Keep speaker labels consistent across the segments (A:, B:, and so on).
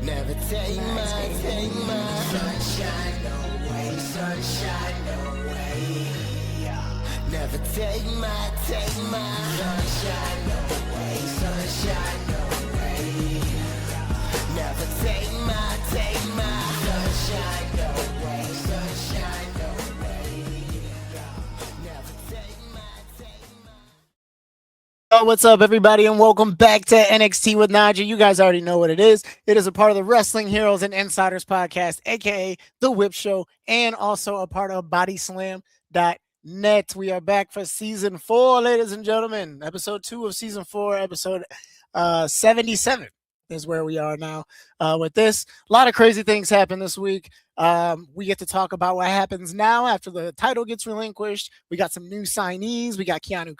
A: Never take my sunshine away, sunshine away. Never take my sunshine away, sunshine away. Never take my sunshine away, sunshine away. Never take my. Oh, what's up, everybody, and welcome back to NXT with NaJee. You guys already know what it is. It is a part of the Wrestling Heroes and Insiders podcast, aka The Whip Show, and also a part of BodySlam.net. We are back for season 4, ladies and gentlemen. Episode 2 of season 4, episode 77 is where we are now with this. A lot of crazy things happen this week. We get to talk about what happens now after the title gets relinquished. We got some new signees. We got Keanu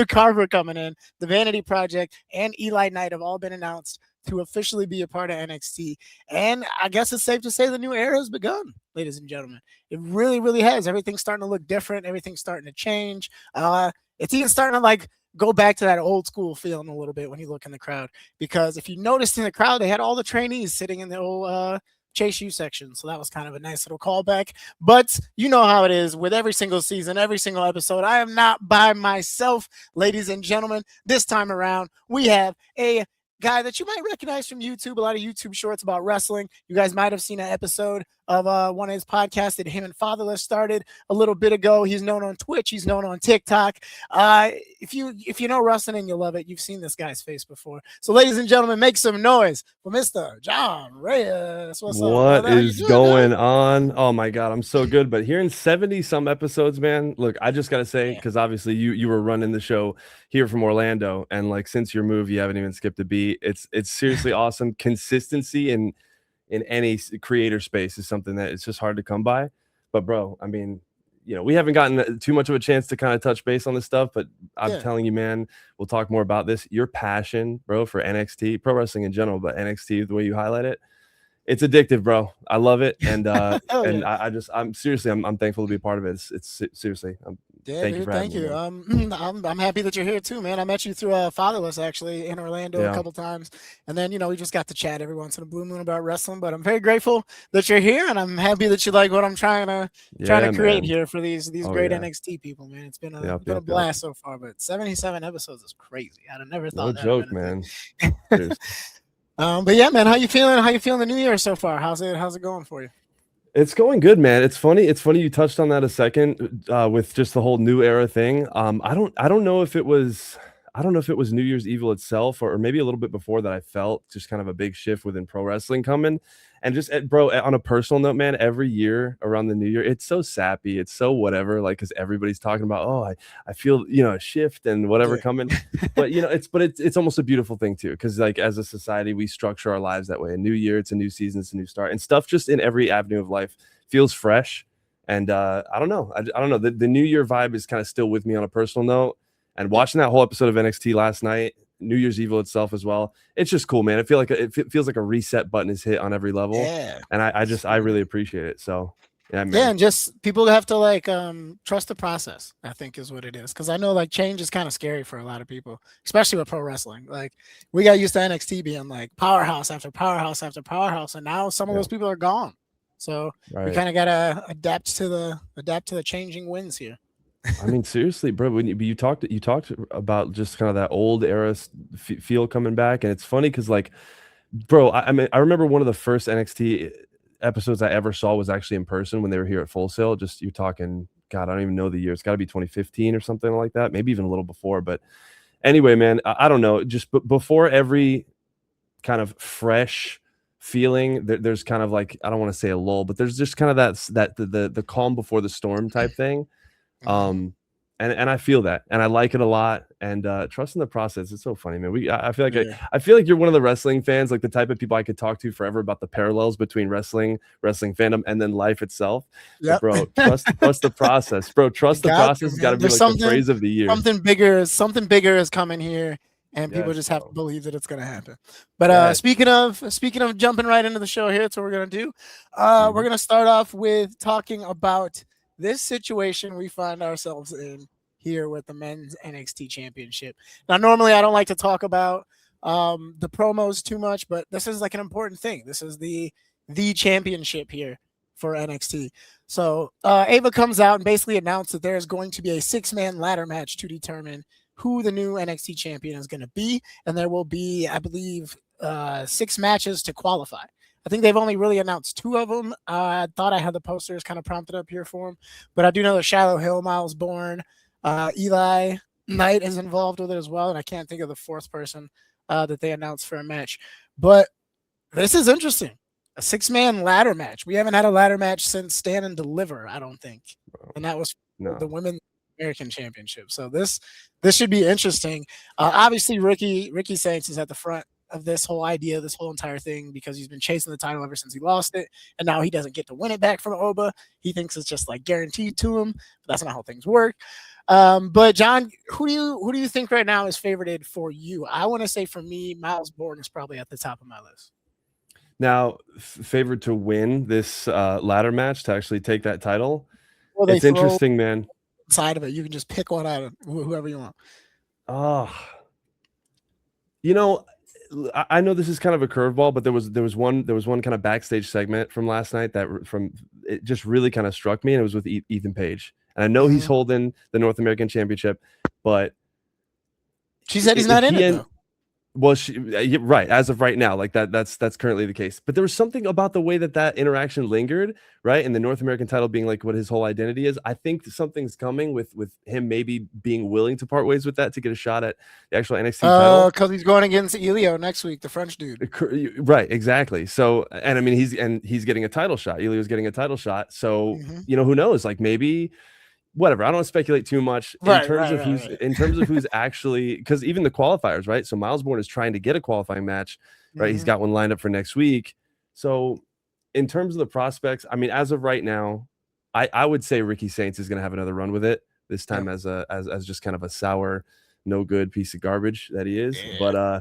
A: Carver coming in. The Vanity Project and Eli Knight have all been announced to officially be a part of NXT. And I guess it's safe to say the new era has begun, ladies and gentlemen. It really, really has. Everything's starting to look different. Everything's starting to change. It's even starting to go back to that old school feeling a little bit when you look in the crowd. Because if you noticed in the crowd, they had all the trainees sitting in the old Chase U section. So that was kind of a nice little callback. But you know how it is with every single season, every single episode. I am not by myself, ladies and gentlemen. This time around, we have a guy that you might recognize from YouTube, a lot of YouTube shorts about wrestling. You guys might have seen an episode of one of his podcasts that him and Fatherless started a little bit ago. He's known on Twitch. He's known on TikTok. If you know wrestling and you love it, you've seen this guy's face before. So, ladies and gentlemen, make some noise for Mr. John Reyes.
B: What is going on? Oh my God, I'm so good. But hearing 70 some episodes, man, look, I just got to say, because obviously you were running the show here from Orlando, and since your move, you haven't even skipped a beat. It's seriously awesome. Consistency in any creator space is something that it's just hard to come by. But bro, I mean, we haven't gotten too much of a chance to kind of touch base on this stuff, but I'm telling you, man, we'll talk more about this. Your passion, bro, for NXT, pro wrestling in general, but NXT, the way you highlight it, it's addictive, bro. I love it. And I'm seriously, I'm thankful to be a part of it. It's seriously, thank you.
A: I'm happy that you're here too, man. I met you through Fatherless actually in Orlando a couple times, and then we just got to chat every once in a blue moon about wrestling. But I'm very grateful that you're here, and I'm happy that you like what I'm trying to create here for these great NXT people, man. It's been a blast so far, but 77 episodes is crazy. I'd have never thought.
B: No joke, man.
A: But yeah, man, how you feeling? How you feeling the new year so far? How's it going for you?
B: It's going good, man. It's funny you touched on that a second with just the whole new era thing. I don't know if it was New Year's Evil itself or maybe a little bit before that. I felt just kind of a big shift within pro wrestling coming. And just, bro, on a personal note, man, every year around the new year, it's so sappy. It's so whatever, because everybody's talking about, I feel, a shift and whatever coming. But, it's almost a beautiful thing too. Because as a society, we structure our lives that way. A new year, it's a new season, it's a new start. And stuff just in every avenue of life feels fresh. And I don't know. I don't know. The new year vibe is kind of still with me on a personal note. And watching that whole episode of NXT last night, New Year's Evil itself as well, it's just cool, man. It feels like a reset button is hit on every level, and I really appreciate it. So man.
A: And just people have to trust the process, I think is what it is, because I know change is kind of scary for a lot of people, especially with pro wrestling. We got used to NXT being powerhouse after powerhouse after powerhouse, and now some of those people are gone. So we kind of gotta adapt to the changing winds here.
B: I mean, seriously, bro, when you talked about just kind of that old era feel coming back. And it's funny because bro, I mean, I remember one of the first NXT episodes I ever saw was actually in person when they were here at Full Sail. Just you're talking, God, I don't even know the year. It's got to be 2015 or something like that. Maybe even a little before. But anyway, man, I don't know. Just before every kind of fresh feeling, there's kind of I don't want to say a lull, but there's just kind of the calm before the storm type thing. And I feel that, and I like it a lot, and trust in the process. It's so funny, man. I feel like you're one of the wrestling fans, the type of people I could talk to forever about the parallels between wrestling fandom, and then life itself. Yep. Bro, trust the process, bro. Trust the process has got to be the phrase of the year.
A: Something bigger is coming here, and people just have to believe that it's going to happen. But speaking of jumping right into the show here, that's what we're going to do. We're going to start off with talking about this situation we find ourselves in here with the men's NXT championship. Now, normally I don't like to talk about the promos too much, but this is like an important thing. This is the championship here for NXT. So Ava comes out and basically announced that there is going to be a 6-man ladder match to determine who the new NXT champion is going to be, and there will be, I believe, 6 matches to qualify. I think they've only really announced 2 of them. I thought I had the posters kind of prompted up here for them, but I do know that Shiloh Hill, Miles Bourne, Eli Knight is involved with it as well, and I can't think of the 4th person that they announced for a match. But this is interesting. A 6-man ladder match. We haven't had a ladder match since Stand and Deliver, I don't think, and that was the Women's American Championship. So this should be interesting. Obviously, Ricky Saints is at the front of this whole idea, this whole entire thing, because he's been chasing the title ever since he lost it, and now he doesn't get to win it back from Oba. He thinks it's just like guaranteed to him, but that's not how things work. But John, who do you think right now is favorited for you? I want to say for me, Miles Bourne is probably at the top of my list.
B: Now, favored to win this ladder match to actually take that title.
A: Well,
B: it's interesting, man.
A: Side of it, you can just pick one out of whoever you want.
B: You know, I know this is kind of a curveball, but there was one kind of backstage segment from last night that it just really kind of struck me, and it was with Ethan Page. And I know he's holding the North American Championship, but
A: she said he's not in it though.
B: Well, right, as of right now, like that's currently the case. But there was something about the way that interaction lingered, right? And the North American title being like what his whole identity is. I think something's coming with him maybe being willing to part ways with that to get a shot at the actual NXT title.
A: Because he's going against Elio next week, the French dude.
B: Right, exactly. So, and I mean, he's getting a title shot. Elio's getting a title shot. So, who knows? Like maybe. Whatever. I don't want to speculate too much in terms of who's actually, because even the qualifiers, right? So Miles Bourne is trying to get a qualifying match, right? He's got one lined up for next week. So in terms of the prospects, I mean, as of right now, I would say Ricky Saints is going to have another run with it this time as just kind of a sour, no good piece of garbage that he is. Yeah.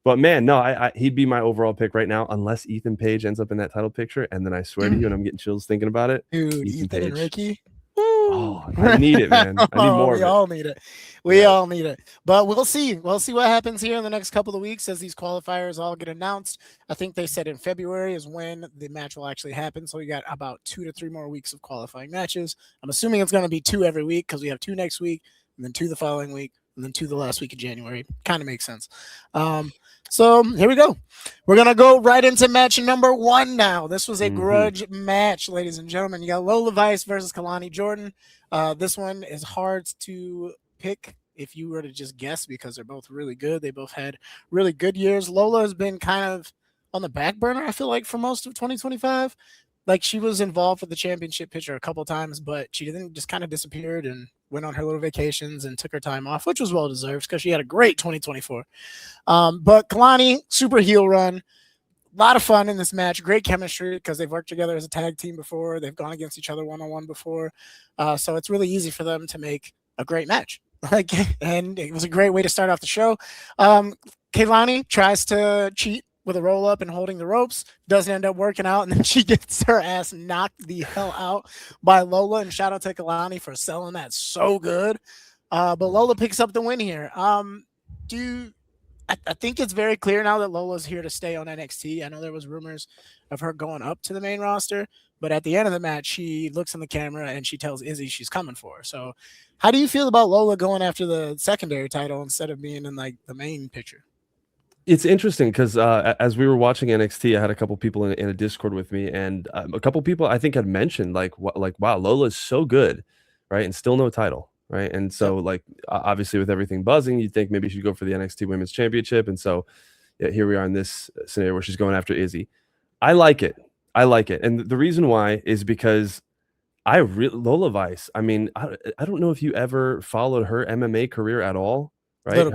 B: But man, no, he'd be my overall pick right now, unless Ethan Page ends up in that title picture, and then I swear to you, and I'm getting chills thinking about it,
A: dude, Ethan Page and Ricky.
B: Oh, I need it, man. I need more.
A: We all need it. We all need it. But we'll see. We'll see what happens here in the next couple of weeks as these qualifiers all get announced. I think they said in February is when the match will actually happen. So we got about 2 to 3 more weeks of qualifying matches. I'm assuming it's going to be 2 every week because we have 2 next week, and then 2 the following week, and then 2 the last week of January. Kind of makes sense. So here we go. We're going to go right into match number 1 now. This was a grudge match, ladies and gentlemen. You got Lola Vice versus Kalani Jordan. This one is hard to pick if you were to just guess because they're both really good. They both had really good years. Lola has been kind of on the back burner, I feel like, for most of 2025. Like, she was involved with the championship picture a couple times, but she then just kind of disappeared and went on her little vacations and took her time off, which was well-deserved because she had a great 2024. But Kalani, super heel run. A lot of fun in this match. Great chemistry because they've worked together as a tag team before. They've gone against each other one-on-one before. So it's really easy for them to make a great match. And it was a great way to start off the show. Kalani tries to cheat with a roll up and holding the ropes, doesn't end up working out, and then she gets her ass knocked the hell out by Lola. And shout out to Kalani for selling that so good. But Lola picks up the win here. I think it's very clear now that Lola's here to stay on NXT. I know there was rumors of her going up to the main roster, but at the end of the match, she looks in the camera and she tells Izzy she's coming for her. So how do you feel about Lola going after the secondary title instead of being in like the main picture?
B: It's interesting because as we were watching NXT, I had a couple people in a Discord with me, and a couple people I think had mentioned like wow, Lola's so good, right, and still no title, right? And so like obviously with everything buzzing, you'd think maybe she'd go for the NXT Women's Championship, and so here we are in this scenario where she's going after Izzy. I like it, and the reason why is because Lola Vice. I mean, I don't know if you ever followed her MMA career at all, right?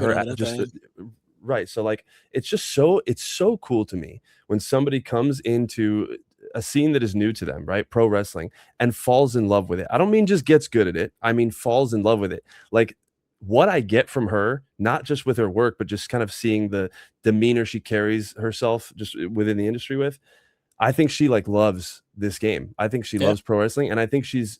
B: Right. So like, it's so cool to me when somebody comes into a scene that is new to them, right? Pro wrestling, and falls in love with it. I don't mean just gets good at it. I mean, falls in love with it. Like what I get from her, not just with her work, but just kind of seeing the demeanor she carries herself just within the industry with. I think she like loves this game. I think she loves pro wrestling. And I think she's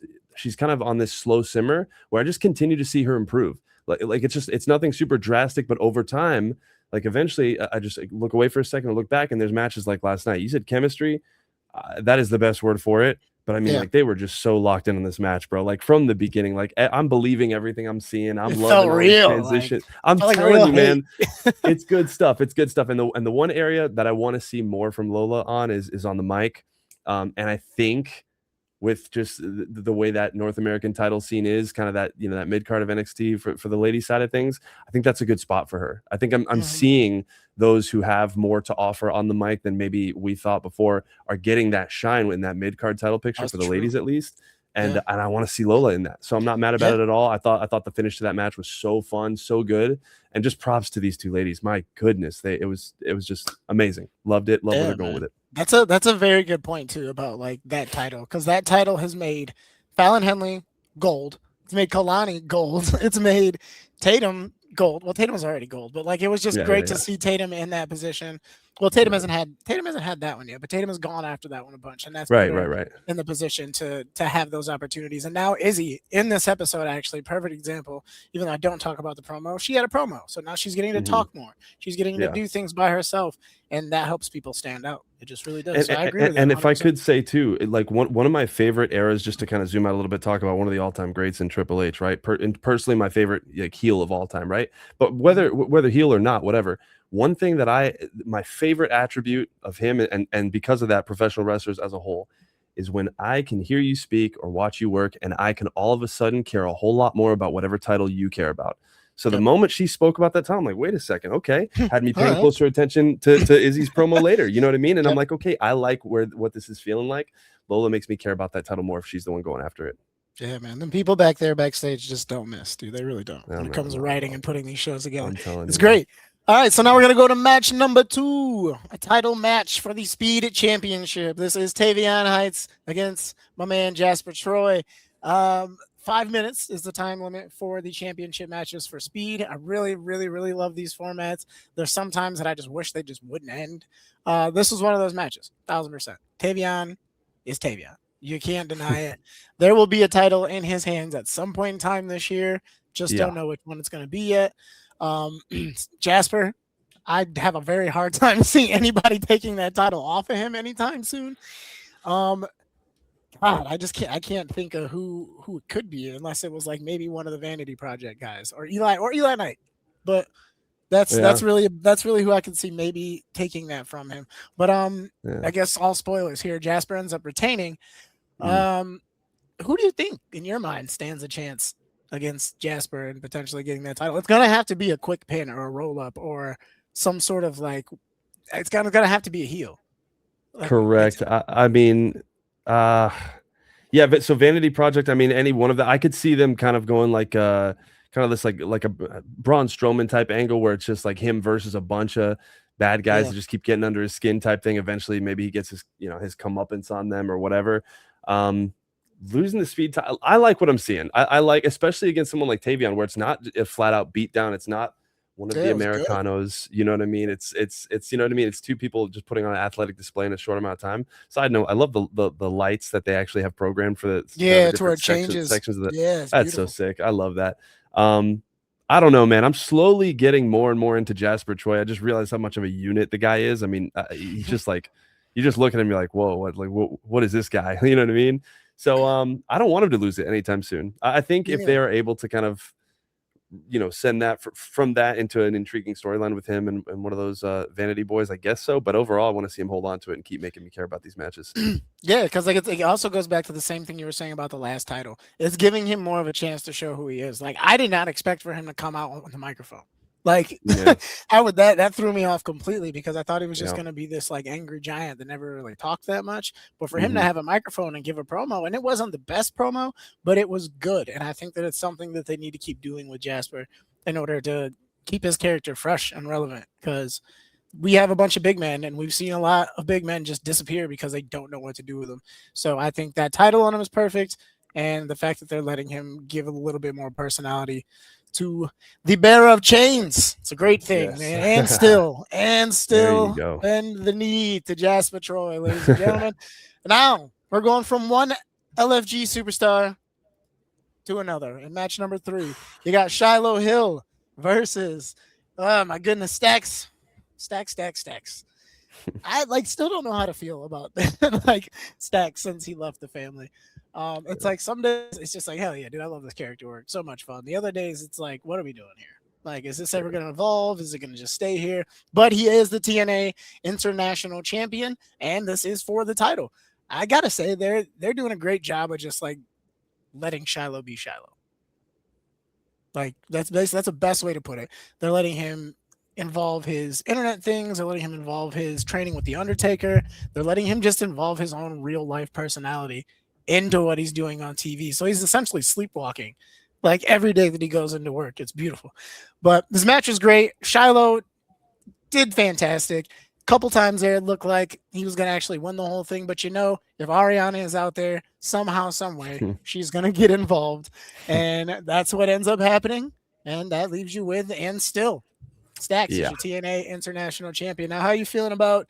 B: kind of on this slow simmer where I just continue to see her improve. Like it's nothing super drastic, but over time, like eventually I just look away for a second and look back, and there's matches like last night. You said chemistry. That is the best word for it. But I mean,
A: Yeah,
B: like, they were just so locked in on this match, bro. Like, from the beginning, like, I'm believing everything I'm seeing.
A: it
B: I'm
A: felt
B: loving all these
A: real. Like
B: transitions. I'm
A: felt like
B: telling
A: real
B: you,
A: hate.
B: man, it's good stuff. It's good stuff. And the one area that I want to see more from Lola on is on the mic. And I think with just the way that North American title scene is, kind of that, that mid card of NXT for the lady side of things, I think that's a good spot for her. I think I'm
A: Mhm.
B: seeing those who have more to offer on the mic than maybe we thought before are getting that shine in that mid card title picture
A: That's
B: for the
A: true.
B: ladies at least.
A: Yeah,
B: And I want to see Lola in that. So I'm not mad about
A: yeah,
B: it at all. I thought the finish to that match was so fun, so good. And just props to these two ladies. My goodness, it was just amazing. Loved it. Love where
A: yeah,
B: they're going with
A: man.
B: it.
A: That's a very good point too about like that title, because that title has made Fallon Henley gold. It's made Kalani gold. It's made Tatum gold. Well, Tatum was already gold, but like it was just
B: Yeah, yeah,
A: great to
B: yeah.
A: see Tatum in that position. Well,
B: Right.
A: Tatum hasn't had that one yet, but Tatum has gone after that one a bunch, and that's put
B: Right,
A: her
B: right, right.
A: in the position to have those opportunities. And now Izzy in this episode, actually, perfect example. Even though I don't talk about the promo, she had a promo, so now she's getting to
B: Hmm.
A: talk more. She's getting to
B: Yeah.
A: do things by herself, and that helps people stand out. It just really does.
B: And,
A: So I agree
B: and,
A: with you
B: and if I
A: 100%.
B: could say too, like one of my favorite eras, just to kind of zoom out a little bit, talk about one of the all-time greats in Triple H, right? And personally, my favorite, like, heel of all time, right? But
A: Mhm.
B: whether heel or not, whatever. One thing that my favorite attribute of him, and because of that, professional wrestlers as a whole, is when I can hear you speak or watch you work, and I can all of a sudden care a whole lot more about whatever title you care about. So the
A: Yep.
B: moment she spoke about that time, I'm like, wait a second, okay. Had me
A: All
B: paying
A: right.
B: closer attention to Izzy's promo later. You know what I mean? And I'm
A: Yep.
B: like, okay, I like what this is feeling like. Lola makes me care about that title more if she's the one going after it.
A: Yeah, man. The people back there backstage just don't miss, dude. They really don't.
B: No,
A: When it
B: no,
A: comes to
B: not at
A: writing
B: all.
A: and putting these shows together,
B: I'm telling
A: it's
B: you, man.
A: great. All right, so now we're gonna go to match number 2, a title match for the Speed Championship. This is Tavion Heights against my man Jasper Troy. 5 minutes is the time limit for the championship matches for Speed. I really, really, really love these formats. There's some times that I just wish they just wouldn't end. This was one of those matches, 1,000%. Tavion is Tavion. You can't deny it. There will be a title in his hands at some point in time this year. Just don't
B: Yeah,
A: know which one it's going to be yet. Um, Jasper, I'd have a very hard time seeing anybody taking that title off of him anytime soon. Um, God, I just can't. I can't think of who it could be unless it was like maybe one of the Vanity Project guys or Eli Knight. But
B: yeah,
A: that's really who I can see maybe taking that from him. But
B: yeah.
A: I guess all spoilers here. Jasper ends up retaining.
B: Mm.
A: Um, who do you think, in your mind, stands a chance against Jasper and potentially getting that title? It's gonna have to be a quick pin or a roll up or some sort of like. It's gonna have to be a heel. Like I
B: Correct. I mean, uh, yeah, but so Vanity Project, I mean, any one of the, I could see them kind of going like kind of this like a Braun Strowman type angle where it's just like him versus a bunch of bad guys
A: yeah,
B: that just keep getting under his skin type thing. Eventually, maybe he gets his comeuppance on them or whatever. Um, Losing the speed title, I like what I'm seeing. I like, especially against someone like Tavion, where it's not a flat out beat down. It's not one of
A: yeah,
B: the
A: it was good.
B: Americanos. You know what I mean? It's you know what I mean? It's two people just putting on an athletic display in a short amount of time. Side note, I love the lights that they actually have programmed for the kind of
A: Yeah,
B: the
A: to where
B: different
A: it changes.
B: sections of the.
A: Yeah, it's
B: That's so
A: beautiful.
B: sick. I love that. Um, I don't know, man. I'm slowly getting more and more into Jasper Troy. I just realized how much of a unit the guy is. I mean, he's just like, you just look at him, you're like, whoa, what is this guy? You know what I mean? So I don't want him to lose it anytime soon. I think if
A: Yeah.
B: they are able to kind of send that from that into an intriguing storyline with him and one of those vanity boys, I guess so. But overall, I want to see him hold on to it and keep making me care about these matches.
A: Yeah, because like it also goes back to the same thing you were saying about the last title. It's giving him more of a chance to show who he is. Like I did not expect for him to come out on the microphone. Like
B: Yeah,
A: how would that threw me off completely because I thought he was just
B: yeah.
A: gonna be this like angry giant that never really talked that much. But for him to
B: Hmm.
A: have a microphone and give a promo, and it wasn't the best promo, but it was good. And I think that it's something that they need to keep doing with Jasper in order to keep his character fresh and relevant. Because we have a bunch of big men, and we've seen a lot of big men just disappear because they don't know what to do with them. So I think that title on him is perfect, and the fact that they're letting him give a little bit more personality to the bearer of chains, it's a great thing,
B: Yes.
A: man. And
B: There you
A: still
B: go.
A: bend the knee to Jasper Troy, ladies and gentlemen. Now we're going from one LFG superstar to another. In match number 3, you got Shiloh Hill versus Oh my goodness, stacks. I like still don't know how to feel about like Stacks since he left the family. It's like some days it's just like hell yeah, dude, I love this character work, so much fun. The other days it's like, what are we doing here? Like, is this ever going to evolve? Is it going to just stay here? But he is the TNA International Champion, and this is for the title. I gotta say, they're doing a great job of just like letting Shiloh be Shiloh. Like that's the best way to put it. They're letting him involve his internet things. They're letting him involve his training with the Undertaker. They're letting him just involve his own real life personality into what he's doing on TV. So he's essentially sleepwalking, like every day that he goes into work. It's beautiful. But this match was great. Shiloh did fantastic. Couple times there, it looked like he was going to actually win the whole thing. But if Ariana is out there somehow, some way, she's going to get involved. And that's what ends up happening. And that leaves you with, and still, Stacks is your TNA International Champion. Now, how are you feeling about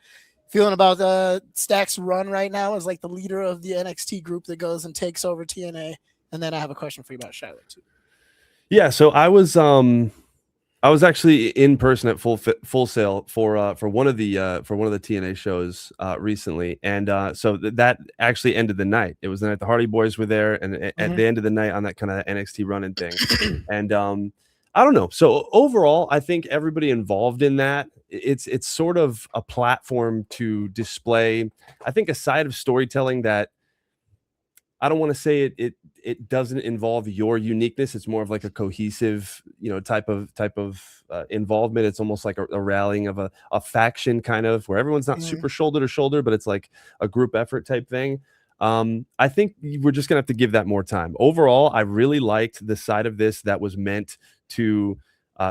A: Stacks' run right now as like the leader of the NXT group that goes and takes over TNA? And then I have a question for you about Charlotte too.
B: Yeah, so I was actually in person at Full Sail for one of the TNA shows recently, and so that actually ended the night. It was the night the Hardy Boys were there, and at the end of the night on that kind of NXT running thing, and I don't know. So overall, I think everybody involved in that, it's sort of a platform to display, I think, a side of storytelling that I don't want to say it doesn't involve your uniqueness. It's more of like a cohesive, type of involvement. It's almost like a rallying of a faction, kind of, where everyone's not super shoulder to shoulder, but it's like a group effort type thing. I think we're just gonna have to give that more time. Overall, I really liked the side of this that was meant to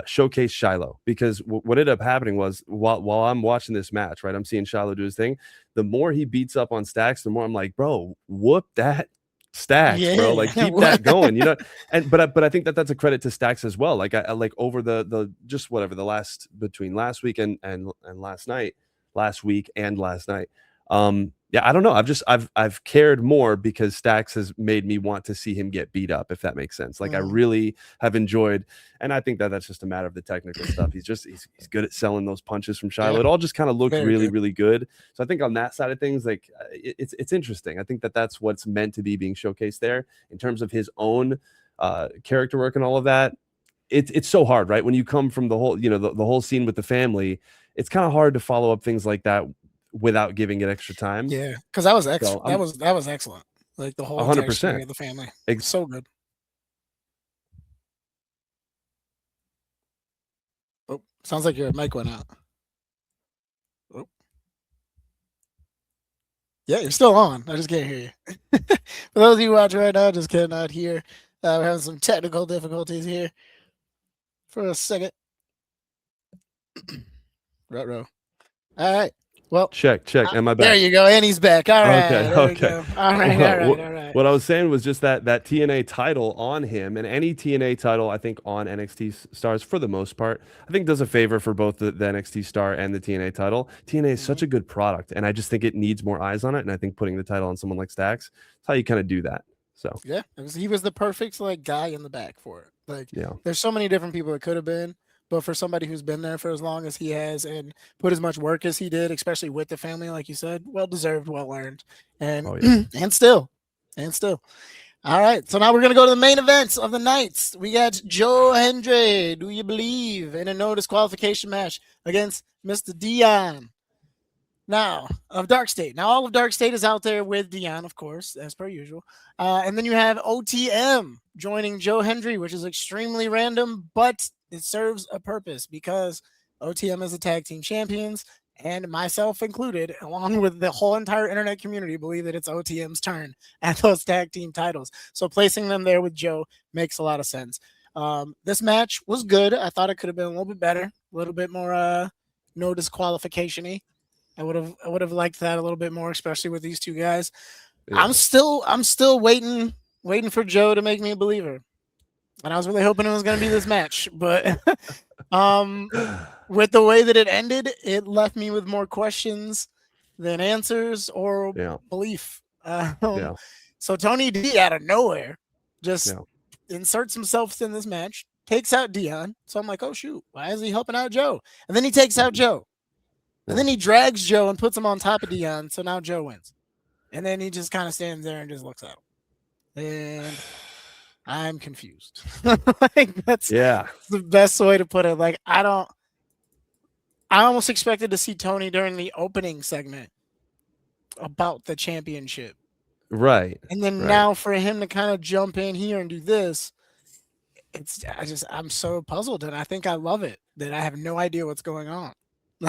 B: showcase Shiloh, because what ended up happening was, while I'm watching this match, right, I'm seeing Shiloh do his thing. The more he beats up on Stacks, the more I'm like, bro, whoop that Stacks, bro, like keep that going, and but I think that's a credit to Stacks as well. Like I like over the just whatever the between last week and last week and last night. Yeah, I don't know. I've cared more because Stacks has made me want to see him get beat up, if that makes sense. Like I really have enjoyed, and I think that's just a matter of the technical stuff. He's good at selling those punches from Shiloh. It all just kind of looked really good. So I think on that side of things, like it's interesting. I think that's what's meant to be being showcased there in terms of his own character work and all of that. It's so hard, right? When you come from the whole, the whole scene with the family, it's kind of hard to follow up things like that without giving it extra time.
A: Yeah, because that was that was excellent. Like the whole entire story of the family, so good. Oh, sounds like your mic went out. Oh. Yeah, you're still on. I just can't hear you. For those of you watching right now, just cannot hear. We're having some technical difficulties here for a second. Ruh-roh. All right. Well,
B: check. Am I back?
A: There you go. And he's back. All right.
B: Okay.
A: There we go. All right.
B: What I was saying was just that TNA title on him, and any TNA title, I think, on NXT stars for the most part, I think does a favor for both the NXT star and the TNA title. TNA is such a good product, and I just think it needs more eyes on it. And I think putting the title on someone like Stacks, that's how you kind of do that. So
A: yeah, he was the perfect like guy in the back for it. Like, there's so many different people it could have been. But for somebody who's been there for as long as he has and put as much work as he did, especially with the family, like you said, well deserved, well earned, and and still. All right, so now we're gonna go to the main events of the nights. We got Joe Hendry. Do you believe in a no disqualification match against Mr. Dion? Now, of Dark State. Now, all of Dark State is out there with Dion, of course, as per usual. And then you have OTM joining Joe Hendry, which is extremely random, but it serves a purpose because OTM is the tag team champions, and myself included, along with the whole entire internet community, believe that it's OTM's turn at those tag team titles. So placing them there with Joe makes a lot of sense. This match was good. I thought it could have been a little bit better, a little bit more no disqualification-y. I would have liked that a little bit more, especially with these two guys. Yeah. I'm still waiting for Joe to make me a believer. And I was really hoping it was going to be this match, but with the way that it ended, it left me with more questions than answers or belief. So Tony D out of nowhere just inserts himself in this match, takes out Dion. So I'm like, oh shoot, why is he helping out Joe? And then he takes out Joe. And
B: Yeah.
A: then he drags Joe and puts him on top of Dion. So now Joe wins. And then he just kind of stands there and just looks at him. And I'm confused. Like that's
B: Yeah.
A: the best way to put it. Like I almost expected to see Tony during the opening segment about the championship.
B: Right.
A: And then
B: Right.
A: now for him to kind of jump in here and do this, I'm so puzzled and I think I love it that I have no idea what's going on.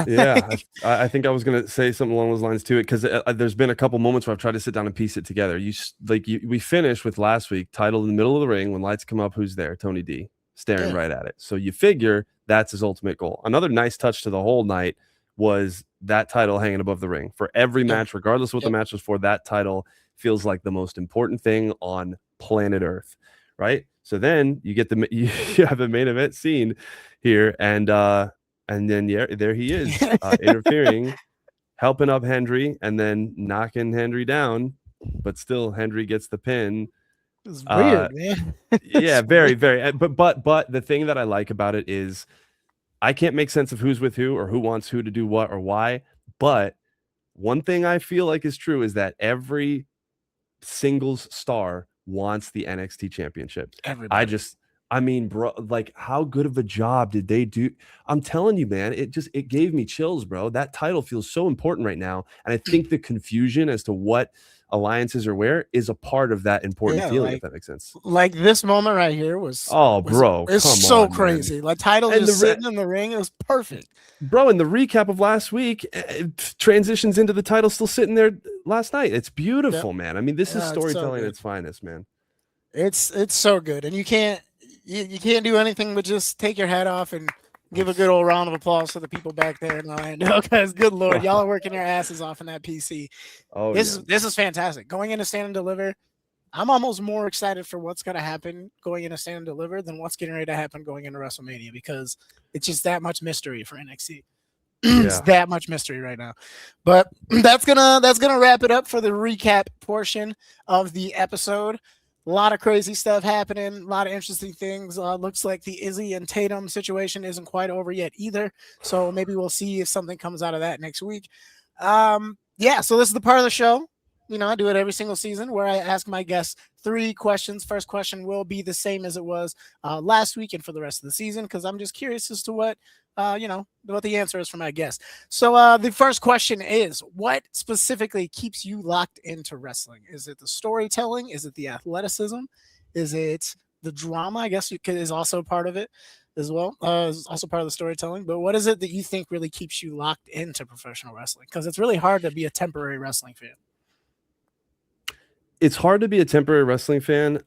B: Yeah, I think I was gonna say something along those lines too, because there's been a couple moments where I've tried to sit down and piece it together. We finished with last week, title in the middle of the ring. When lights come up, who's there? Tony D, staring
A: Yeah.
B: right at it. So you figure that's his ultimate goal. Another nice touch to the whole night was that title hanging above the ring for every
A: Yep.
B: match, regardless of what the match was for. That title feels like the most important thing on planet Earth, right? So then you get you have the main event scene here, and then there he is, interfering, helping up Hendry, and then knocking Hendry down, but still Hendry gets the pin.
A: It's weird, man.
B: Yeah,
A: It's
B: very,
A: weird.
B: very. But the thing that I like about it is I can't make sense of who's with who or who wants who to do what or why. But one thing I feel like is true is that every singles star wants the NXT championship.
A: Everybody.
B: I mean, bro, like how good of a job did they do? I'm telling you, man, it gave me chills, bro. That title feels so important right now. And I think the confusion as to what alliances are where is a part of that important
A: Yeah,
B: feeling, if that makes sense.
A: like this moment right here
B: Oh, bro,
A: it's
B: come
A: so
B: on, man.
A: crazy. Like title
B: And
A: just sitting in the ring, it was perfect.
B: Bro, in the recap of last week, transitions into the title still sitting there last night. It's beautiful, man. I mean, this is storytelling at its finest, man.
A: It's so good, and you can't do anything but just take your hat off and give a good old round of applause to the people back there in Orlando. Because good lord, y'all are working your asses off in that PC.
B: Oh,
A: this is fantastic. Going into Stand and Deliver, I'm almost more excited for what's going to happen going into Stand and Deliver than what's getting ready to happen going into WrestleMania, because it's just that much mystery for NXT. It's that much mystery right now. But that's gonna wrap it up for the recap portion of the episode. A lot of crazy stuff happening, a lot of interesting things. Looks like the Izzy and Tatum situation isn't quite over yet either. So maybe we'll see if something comes out of that next week. Yeah, so this is the part of the show. You know, I do it every single season where I ask my guests 3 questions. First question will be the same as it was last week and for the rest of the season, because I'm just curious as to what what the answer is for my guest. So the first question is, what specifically keeps you locked into wrestling? Is it the storytelling? Is it the athleticism? Is it the drama? I guess is also part of it as well. Is also part of the storytelling. But what is it that you think really keeps you locked into professional wrestling? Because it's really hard to be a temporary wrestling fan.
B: It's hard to be a temporary wrestling fan.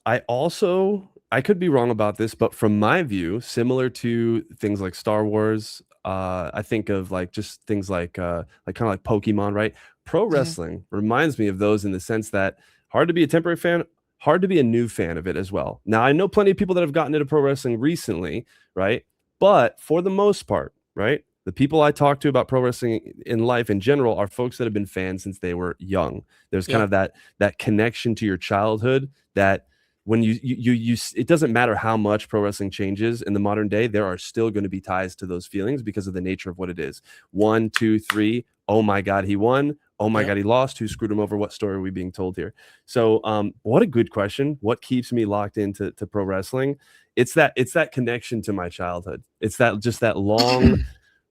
B: I could be wrong about this, but from my view, similar to things like Star Wars, I think of like just things like kind of like Pokemon, right? Pro wrestling reminds me of those in the sense that hard to be a temporary fan, hard to be a new fan of it as well. Now, I know plenty of people that have gotten into pro wrestling recently, right? But for the most part, right? The people I talk to about pro wrestling in life in general are folks that have been fans since they were young. There's kind of that connection to your childhood that when you it doesn't matter how much pro wrestling changes in the modern day, there are still going to be ties to those feelings because of the nature of what it is. 1, 2, 3. Oh my God, he won. Oh my God, he lost. Who screwed him over? What story are we being told here? So, what a good question. What keeps me locked into pro wrestling? It's that connection to my childhood. It's that long,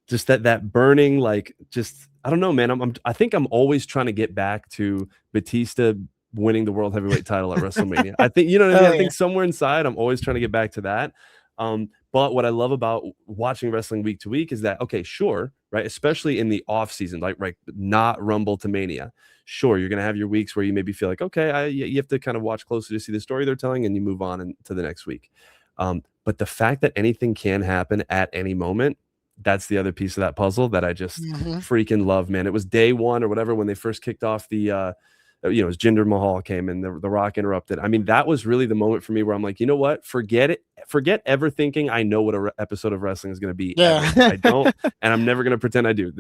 B: just that burning, like, just, I don't know, man. I think I'm always trying to get back to Batista winning the world heavyweight title at WrestleMania. I think, you know what I mean? I think somewhere inside, I'm always trying to get back to that. But what I love about watching wrestling week to week is that, okay, sure, right? Especially in the off season, like right, not Rumble to Mania. Sure, you're going to have your weeks where you maybe feel like, okay, you have to kind of watch closer to see the story they're telling, and you move on to the next week. But the fact that anything can happen at any moment, that's the other piece of that puzzle that I just freaking love, man. It was day 1 or whatever when they first kicked off the as Jinder Mahal came and the Rock interrupted. I mean, that was really the moment for me where I'm like, you know what? Forget it. Forget ever thinking I know what an episode of wrestling is going to be.
A: Yeah.
B: Ever. I don't, and I'm never going to pretend I do.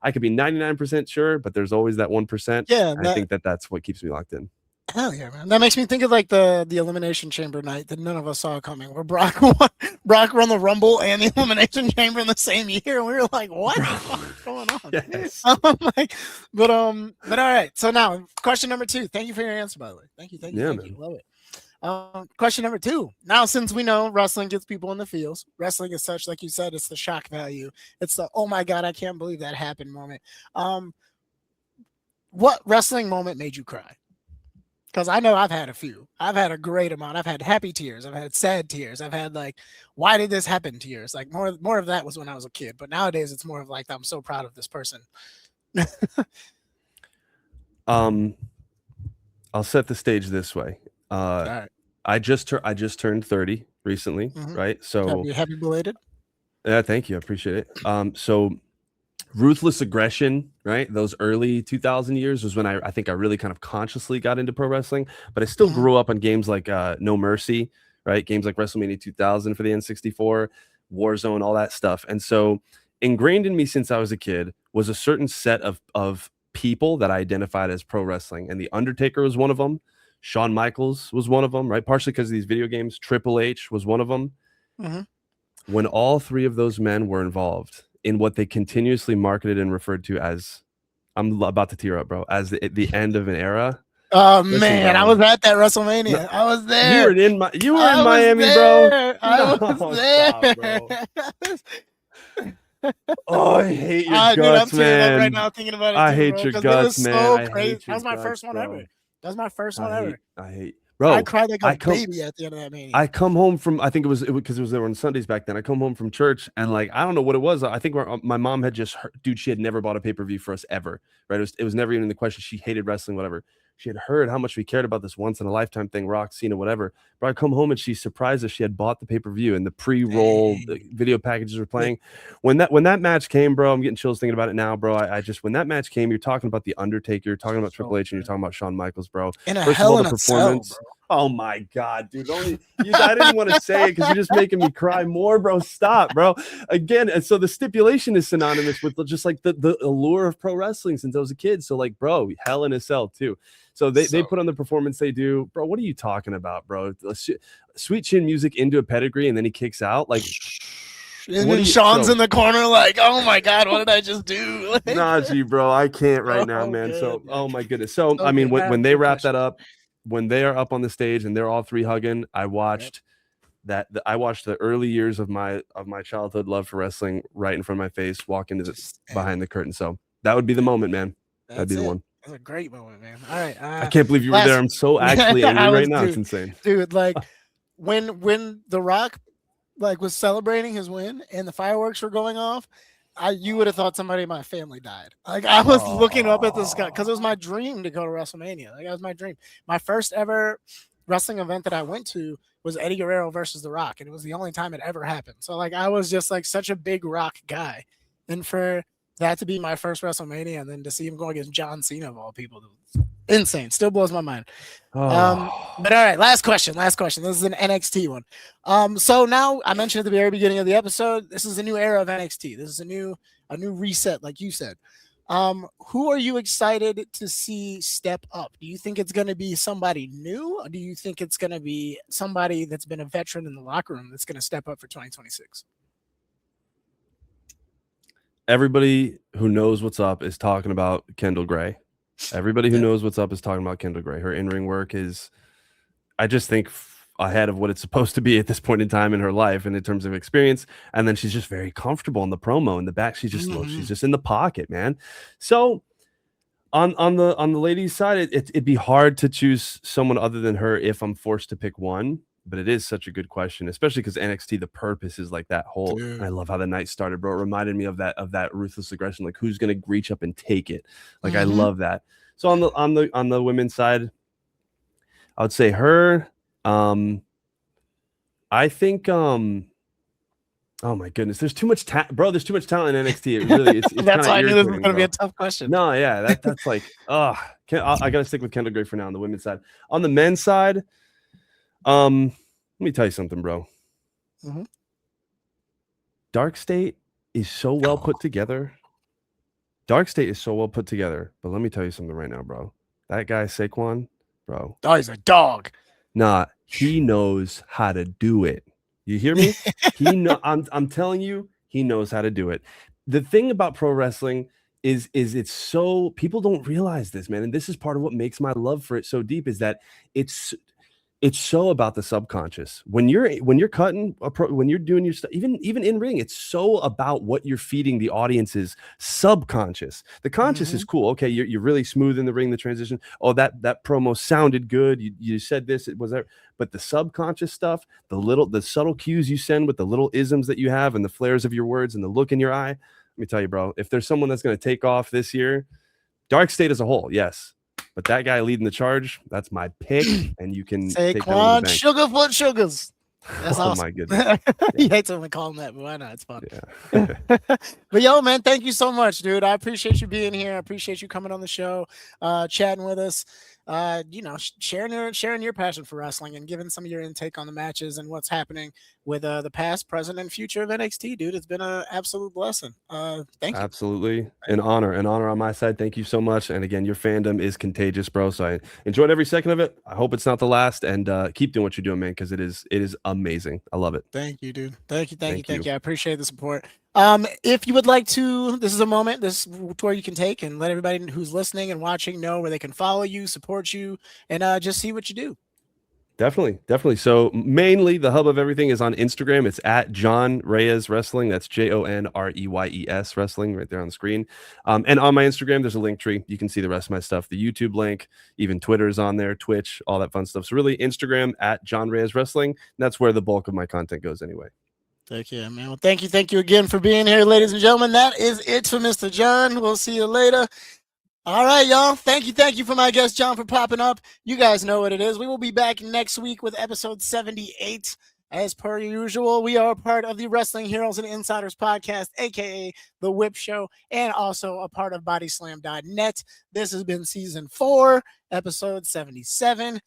B: I could be 99% sure, but there's always that 1%.
A: Yeah,
B: I think that's what keeps me locked in.
A: Hell yeah, man! That makes me think of like the Elimination Chamber night that none of us saw coming, where Brock won, Brock won the Rumble and the Elimination Chamber in the same year, and we were like, "What
B: Bro.
A: the fuck is going on?"
B: Yes.
A: Like, but all right. So now, question number two. Thank you for your answer, by the way. Thank you, thank you,
B: Yeah,
A: thank you.
B: man.
A: Love it. Question number two. Now, since we know wrestling gets people in the feels, wrestling is such, like you said, it's the shock value. It's the oh my god, I can't believe that happened moment. Um, what wrestling moment made you cry? Because I know I've had a few. I've had a great amount. I've had happy tears. I've had sad tears. I've had like, why did this happen tears? Like more of that was when I was a kid. But nowadays it's more of like I'm so proud of this person.
B: Um, I'll set the stage this way.
A: All right.
B: I just turned 30 recently,
A: Mm-hmm.
B: right? So
A: Happy belated.
B: yeah, thank you. I appreciate it. So ruthless aggression, right? Those early 2000 years was when I think I really kind of consciously got into pro wrestling, but I still
A: Mm-hmm.
B: grew up on games like No Mercy, right? Games like WrestleMania 2000 for the N64, Warzone, all that stuff. And so ingrained in me since I was a kid was a certain set of people that I identified as pro wrestling, and the Undertaker was one of them. Shawn Michaels was one of them, right? Partially because of these video games. Triple H was one of them.
A: Mm-hmm.
B: When all three of those men were involved in what they continuously marketed and referred to as, I'm about to tear up, bro, as the end of an era.
A: Oh
B: Listen,
A: man, I
B: bro.
A: was at that
B: No,
A: WrestleMania. I was
B: you were
A: there.
B: in you were in
A: I was
B: Miami, bro.
A: there. I was
B: No, stop,
A: there.
B: bro. Oh, I hate your
A: Dude, I'm
B: guts,
A: tearing up right
B: man.
A: now thinking about it
B: I
A: too,
B: hate
A: bro.
B: your
A: Because it was
B: guts, man.
A: so
B: I
A: crazy.
B: hate
A: That
B: your
A: was my
B: guts,
A: first one ever.
B: bro.
A: That was my first one ever.
B: I hate,
A: I
B: bro.
A: cried like a
B: I come
A: baby at the end of that mania.
B: I come home from, I think it was because it was there on Sundays back then. I come home from church and like I don't know what it was. I think my mom had just heard, dude. She had never bought a pay per view for us ever. Right? It was never even in the question. She hated wrestling, whatever. She had heard how much we cared about this once in a lifetime thing, Rock, Cena, whatever. But I come home and she's surprised that she had bought the pay per view and the pre roll
A: Dang.
B: video packages were
A: Yeah.
B: playing. When that match came, bro, I'm getting chills thinking about it now, bro. I just when that match came, you're talking about the Undertaker, you're talking about Triple
A: So
B: H, and you're
A: good.
B: talking about Shawn Michaels, bro.
A: In a
B: First of all,
A: hell
B: the
A: in a cell, bro.
B: performance. Oh my god, dude! I didn't want to say it because you're just making me cry more, bro. Stop, bro. Again, and so the stipulation is synonymous with just like the allure of pro wrestling since I was a kid. So like, bro, Hell in a Cell too. So they
A: So
B: put on the performance they do, bro. What are you talking about, bro? Sweet chin music into a pedigree and then he kicks out. Like,
A: and
B: what do
A: then
B: you?
A: Sean's
B: So
A: in the corner, like, oh my god, what did I just do? Like,
B: NaJee, bro, I can't right now,
A: so
B: man.
A: good,
B: So,
A: man.
B: oh my goodness. So,
A: So
B: I mean,
A: good. All right,
B: when they
A: good
B: wrap
A: question.
B: that up, when they are up on the stage and they're all three hugging, I
A: Yep.
B: watched I watched the early years of my childhood love for wrestling right in front of my face, walk into the
A: Just
B: behind the curtain. So that would be the moment, man. That'd be
A: that's
B: the
A: it.
B: one.
A: That's a great moment, man. All right.
B: I can't believe you were there.
A: Last
B: I'm so actually angry
A: I
B: right
A: was
B: now. It's insane.
A: dude, like when The Rock like was celebrating his win and the fireworks were going off, you would have thought somebody in my family died. Like I was looking up at the sky because it was my
B: Oh,
A: dream to go to WrestleMania. Like that was my dream. My first ever wrestling event that I went to was Eddie Guerrero versus The Rock, and it was the only time it ever happened. So like I was just like such a big Rock guy, and for that to be my first WrestleMania, and then to see him go against John Cena of all people, insane. Still blows my mind. But all right, last question. Last question. This is an NXT one. So now I mentioned at the very beginning of the episode, this is a new era of NXT. This is a new reset, like you said. Who are you excited to see step up? Do you think it's going to be somebody new, or do you think it's going to be somebody that's been a veteran in the locker room that's going to step up for 2026?
B: everybody who knows what's up is talking about Kendall Gray. Everybody who
A: Yep.
B: knows what's up is talking about Kendall Gray. Her in-ring work is, I just think, ahead of what it's supposed to be at this point in time in her life and in terms of experience. And then she's just very comfortable in the promo in the back. She's just in the pocket, man. So on the ladies' side, it'd be hard to choose someone other than her if I'm forced to pick one. But it is such a good question, especially because NXT, the purpose is like that whole. And I
A: Dude.
B: love how the night started, bro. It reminded me of that ruthless aggression, like who's gonna reach up and take it. Like I
A: Mm-hmm.
B: love that. So on the women's side, I would say her. I think oh my goodness, there's too much bro. There's too much talent in NXT. It really it's kind
A: That's
B: of
A: why I knew this was
B: irritating,
A: going to be a
B: bro.
A: tough question.
B: No, yeah, that's like I gotta stick with Kendall Gray for now on the women's side. On the men's side, let me tell you something, bro.
A: Mm-hmm.
B: Dark State is so well put together. Dark State is so well put together, but let me tell you something right now, bro. That guy Saquon, bro.
A: Oh, he's a dog.
B: Nah, he knows how to do it. You hear me? I'm telling you, he knows how to do it. The thing about pro wrestling is it's so, people don't realize this, man. And this is part of what makes my love for it so deep, is that it's so about the subconscious. When you're cutting when you're doing your stuff, even in ring, it's so about what you're feeding the audience's subconscious. The conscious is cool. Okay, you're really smooth in the ring, the transition. Oh, that promo sounded good. You said this, it was that. But the subconscious stuff, the subtle cues you send with the little isms that you have and the flares of your words and the look in your eye. Let me tell you, bro, if there's someone that's going to take off this year, Dark State as a whole, yes. But that guy leading the charge, that's my pick, and you can take that one to the bank.
A: Sugarfoot Sugars. That's awesome.
B: My goodness.
A: He hates when we call him that, but why not? It's fun.
B: Yeah.
A: But yo, man, thank you so much, dude. I appreciate you being here. I appreciate you coming on the show, chatting with us. Sharing your passion for wrestling and giving some of your intake on the matches and what's happening with the past, present, and future of NXT, dude. It's been an absolute blessing. Thank you.
B: Absolutely. An honor on my side. Thank you so much. And again, your fandom is contagious, bro. So I enjoyed every second of it. I hope it's not the last, and keep doing what you're doing, man, because it is amazing. I love it.
A: Thank you, dude. Thank you. I appreciate the support. If you would like to, this is a moment, this tour you can take and let everybody who's listening and watching know where they can follow you, support you, and just see what you do.
B: Definitely. So mainly the hub of everything is on Instagram. It's at John Reyes Wrestling. That's JONREYES Wrestling right there on the screen. And on my Instagram, there's a link tree. You can see the rest of my stuff. The YouTube link, even Twitter's on there, Twitch, all that fun stuff. So really Instagram at John Reyes Wrestling. That's where the bulk of my content goes anyway.
A: Thank you, man. Well, thank you again for being here, ladies and gentlemen. That is it for Mr. John. We'll see you later. All right, y'all. Thank you for my guest, John, for popping up. You guys know what it is. We will be back next week with episode 78. As per usual, we are a part of the Wrestling Heroes and Insiders podcast, aka The Whip Show, and also a part of bodyslam.net. This has been season 4, episode 77.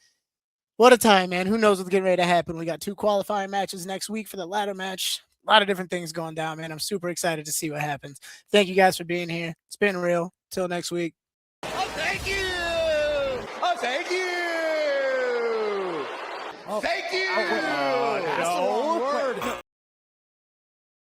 A: What a time, man. Who knows what's getting ready to happen? We got 2 qualifying matches next week for the ladder match. A lot of different things going down, man. I'm super excited to see what happens. Thank you guys for being here. It's been real. Till next week.
C: Oh, thank you. Oh, thank you. Thank you.